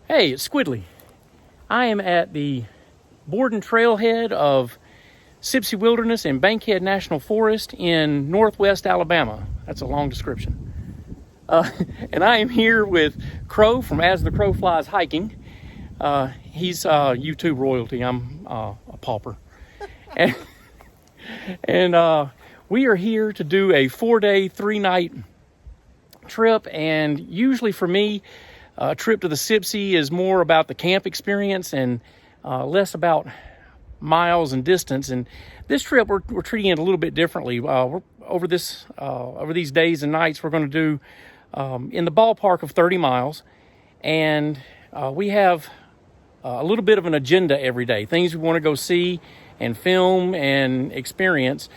Hey, it's Squidly. I am at the Borden trailhead of Sipsey Wilderness and Bankhead National Forest in northwest Alabama. That's a long description. And I am here with Crow from As the Crow Flies Hiking. He's YouTube royalty. I'm a pauper. And we are here to do a 4-day, 3-night trip. And usually for me, a trip to the Sipsey is more about the camp experience and less about miles and distance. And this trip, we're treating it a little bit differently. Over these days and nights, we're going to do in the ballpark of 30 miles. And we have a little bit of an agenda every day, things we want to go see and film and experience.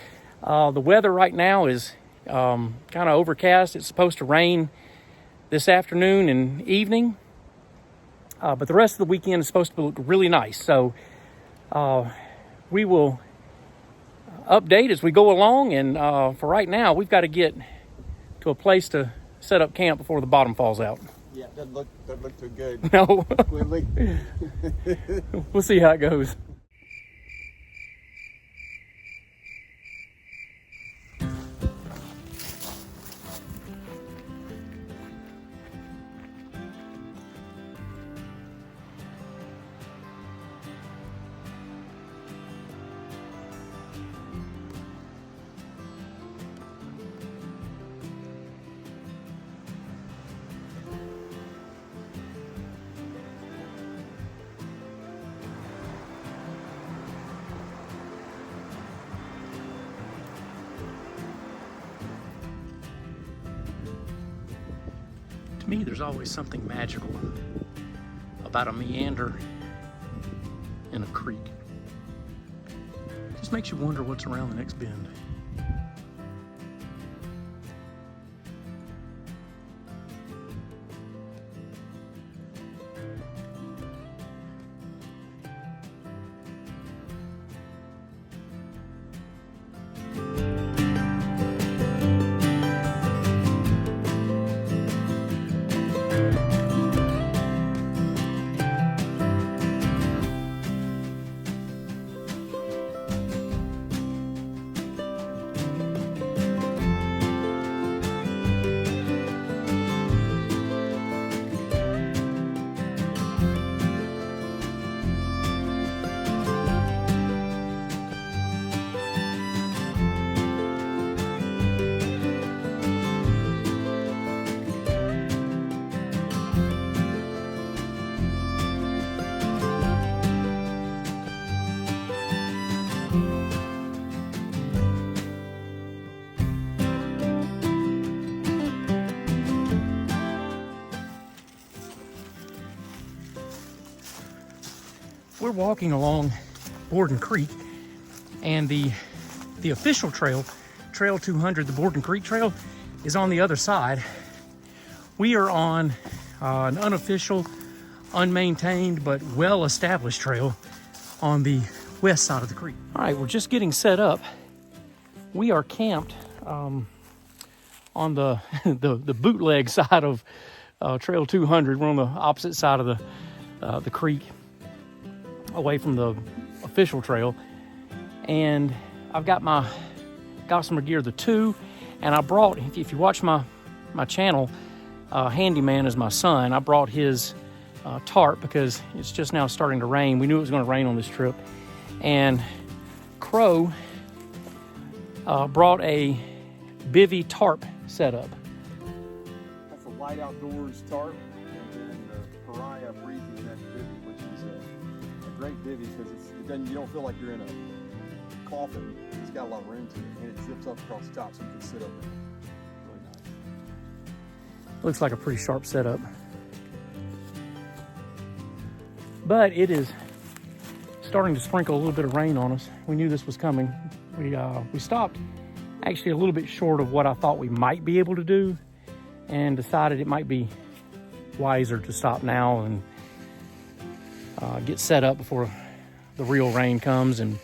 The weather right now is kind of overcast. It's supposed to rain this afternoon and evening, but the rest of the weekend is supposed to look really nice. So we will update as we go along, and for right now, we've got to get to a place to set up camp before the bottom falls out. Yeah, doesn't look too good. No. We'll see how it goes. To me, there's always something magical about a meander in a creek. It just makes you wonder what's around the next bend. We're walking along Borden Creek, and the official trail, Trail 200, the Borden Creek Trail, is on the other side. We are on an unofficial, unmaintained, but well-established trail on the west side of the creek. All right, we're just getting set up. We are camped on the bootleg side of Trail 200. We're on the opposite side of the creek, away from the official trail. And I've got my Gossamer gear, the 2, and I brought, if you watch my channel, Handyman is my son. I brought his tarp because it's just now starting to rain. We knew it was going to rain on this trip. And Crow brought a bivy tarp setup. That's a light outdoors tarp, and then the Pariah breathing neck bivy, which is a great bivy because you don't feel like you're in a coffin. It's got a lot of room to it, and it zips up across the top so you can sit up in it. Really nice. Looks like a pretty sharp setup. But it is starting to sprinkle a little bit of rain on us. We knew this was coming. We stopped actually a little bit short of what I thought we might be able to do, and decided it might be wiser to stop now and get set up before the real rain comes. And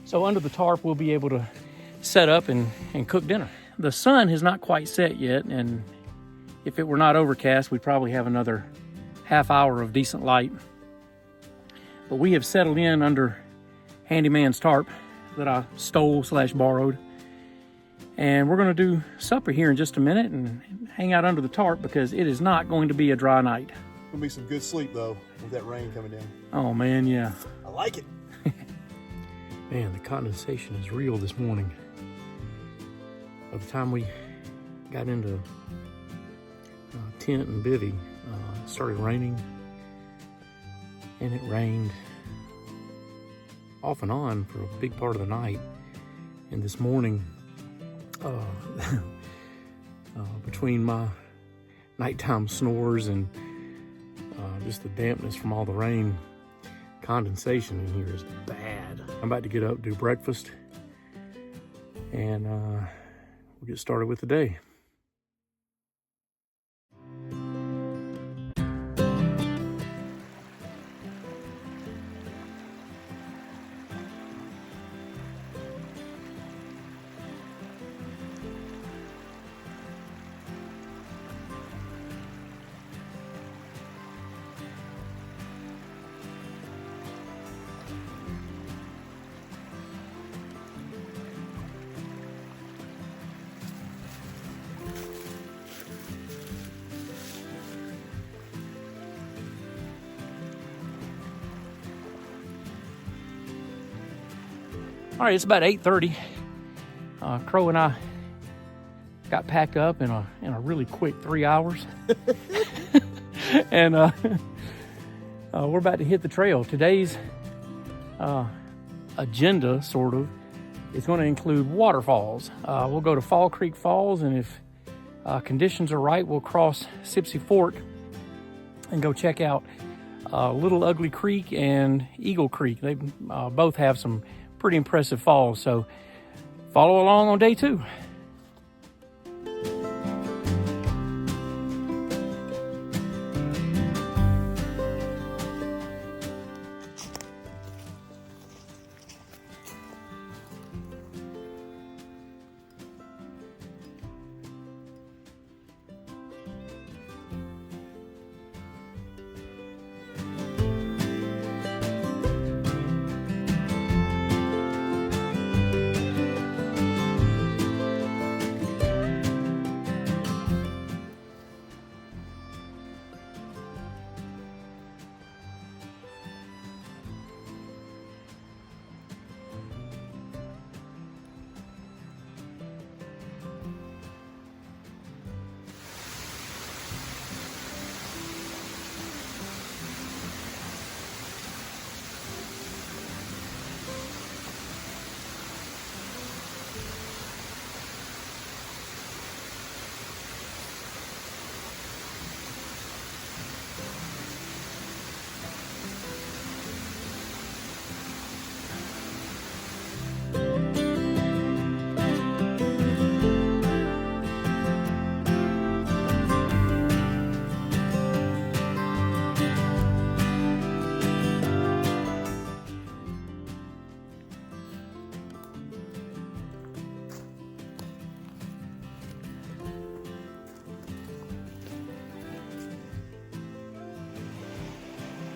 so under the tarp, we'll be able to set up and cook dinner. The sun has not quite set yet, and if it were not overcast, we'd probably have another half hour of decent light. But we have settled in under handyman's tarp that I stole / borrowed. And we're gonna do supper here in just a minute and hang out under the tarp because it is not going to be a dry night. Gonna be some good sleep though with that rain coming down. Oh man, yeah. I like it. Man, the condensation is real this morning. By the time we got into tent and bivvy, it started raining, and it rained off and on for a big part of the night. And this morning, between my nighttime snores and just the dampness from all the rain, condensation in here is bad. I'm about to get up, do breakfast, and we'll get started with the day. All right, it's about 8:30. Crow and I got packed up in a really quick 3 hours. And we're about to hit the trail. Today's agenda, sort of, is going to include waterfalls. We'll go to Fall Creek Falls, and if conditions are right, we'll cross Sipsey Fork and go check out Little Ugly Creek and Eagle Creek. They both have some pretty impressive falls, so follow along on day 2.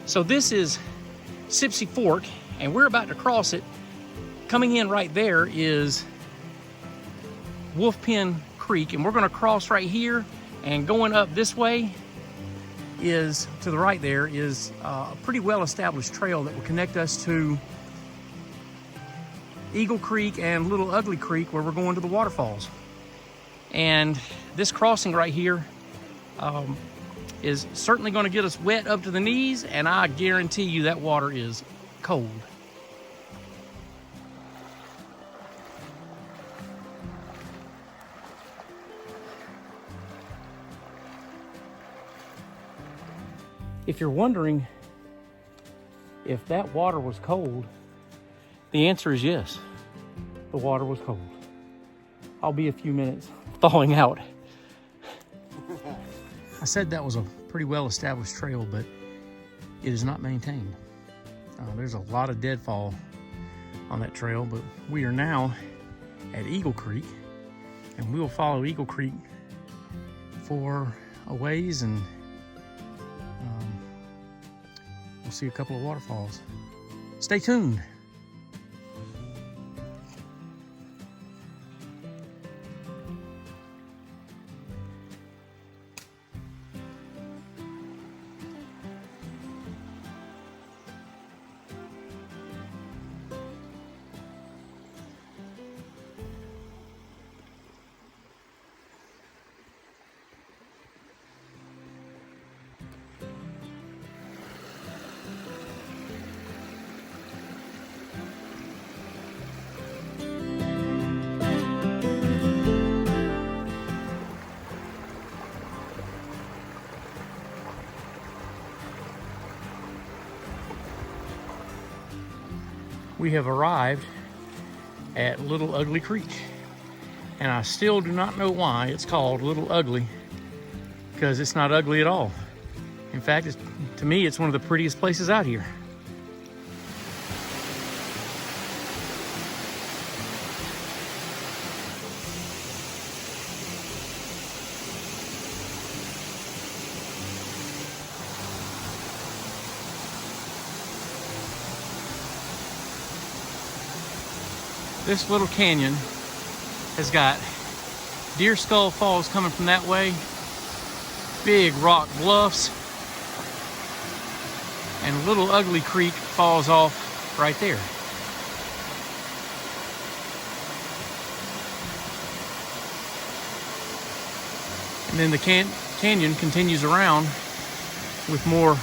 So this is Sipsey Fork, and we're about to cross it. Coming in right there is Borden Creek, and we're gonna cross right here, and going up this way is, to the right there, is a pretty well-established trail that will connect us to Eagle Creek and Little Ugly Creek, where we're going to the waterfalls. And this crossing right here is certainly going to get us wet up to the knees, and I guarantee you that water is cold. If you're wondering if that water was cold, the answer is yes. The water was cold. I'll be a few minutes thawing out. I said that was a pretty well-established trail, but it is not maintained. There's a lot of deadfall on that trail, but we are now at Eagle Creek, and we will follow Eagle Creek for a ways and see a couple of waterfalls. Stay tuned. We have arrived at Little Ugly Creek, and I still do not know why it's called Little Ugly, because it's not ugly at all. In fact, to me, it's one of the prettiest places out here. This little canyon has got Deer Skull Falls coming from that way, big rock bluffs, and Little Ugly Creek falls off right there. And then the canyon continues around with more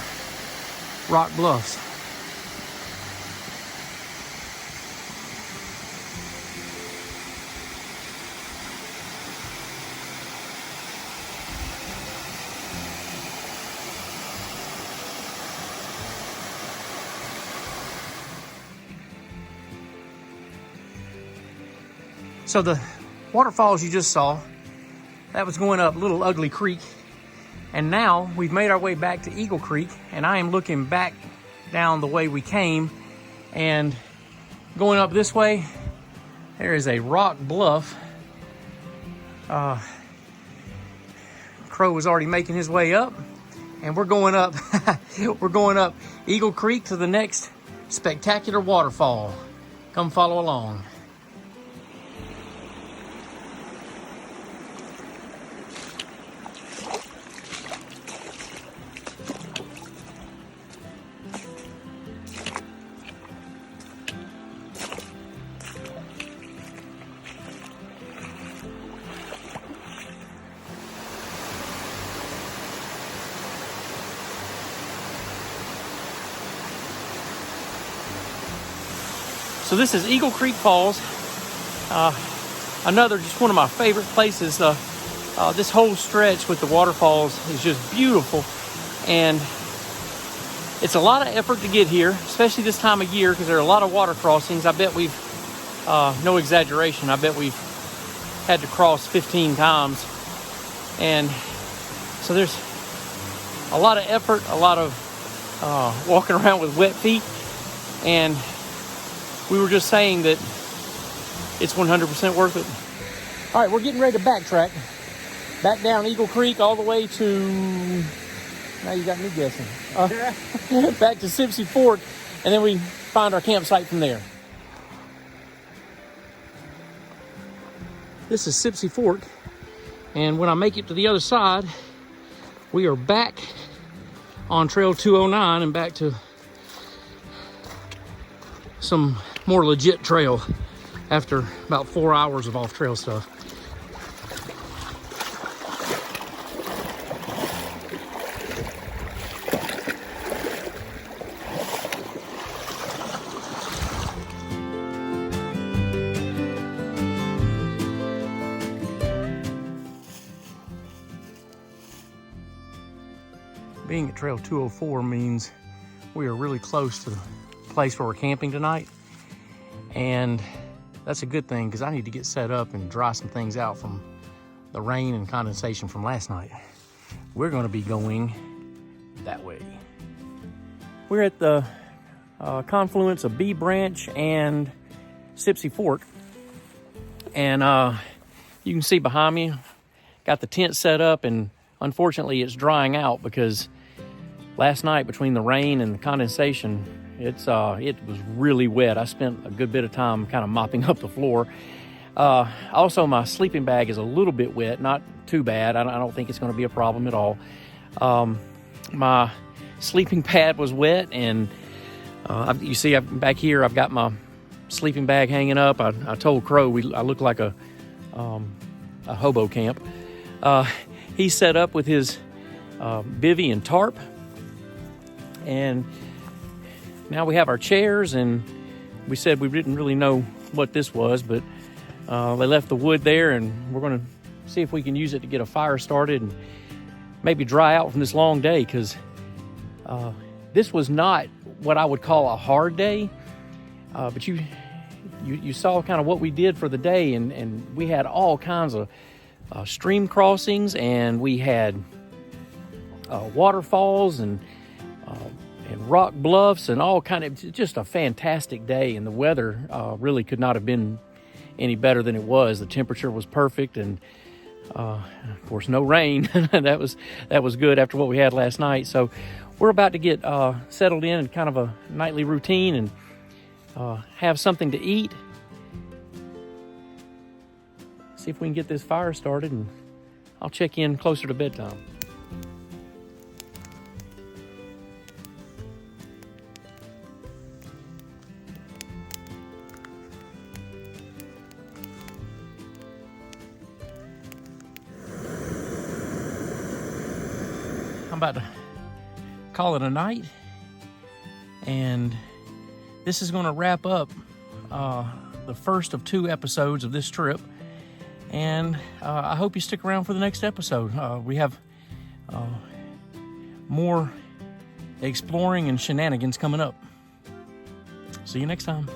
rock bluffs. So the waterfalls you just saw, that was going up Little Ugly Creek. And now we've made our way back to Eagle Creek, and I am looking back down the way we came, and going up this way, there is a rock bluff. Crow was already making his way up, and we're going up, we're going up Eagle Creek to the next spectacular waterfall. Come follow along. So this is Eagle Creek Falls, another just one of my favorite places. This whole stretch with the waterfalls is just beautiful, and it's a lot of effort to get here, especially this time of year, because there are a lot of water crossings. I bet we've, no exaggeration, I bet we've had to cross 15 times, and so there's a lot of effort, a lot of walking around with wet feet, and we were just saying that it's 100% worth it. All right, we're getting ready to backtrack. Back down Eagle Creek all the way to, now you got me guessing. Back to Sipsey Fork, and then we find our campsite from there. This is Sipsey Fork, and when I make it to the other side, we are back on Trail 209 and back to some more legit trail after about 4 hours of off-trail stuff. Being at Trail 204 means we are really close to the place where we're camping tonight. And that's a good thing, because I need to get set up and dry some things out from the rain and condensation from last night. We're going to be going that way. We're at the confluence of B Branch and Sipsey Fork. And you can see behind me, got the tent set up, and unfortunately it's drying out because last night between the rain and the condensation, it was really wet. I spent a good bit of time kind of mopping up the floor. Also, my sleeping bag is a little bit wet, not too bad. I don't think it's going to be a problem at all. My sleeping pad was wet, and you see back here I've got my sleeping bag hanging up. I told Crow I look like a hobo camp. He set up with his bivvy and tarp, and now we have our chairs, and we said we didn't really know what this was, but they left the wood there, and we're going to see if we can use it to get a fire started and maybe dry out from this long day, because this was not what I would call a hard day, but you saw kind of what we did for the day, and we had all kinds of stream crossings, and we had waterfalls and rock bluffs and all kind of, just a fantastic day. And the weather really could not have been any better than it was. The temperature was perfect, and of course no rain. that was good after what we had last night. So we're about to get settled in kind of a nightly routine and have something to eat. See if we can get this fire started, and I'll check in closer to bedtime. I'm about to call it a night, and this is going to wrap up the first of 2 episodes of this trip, and I hope you stick around for the next episode. We have more exploring and shenanigans coming up. See you next time.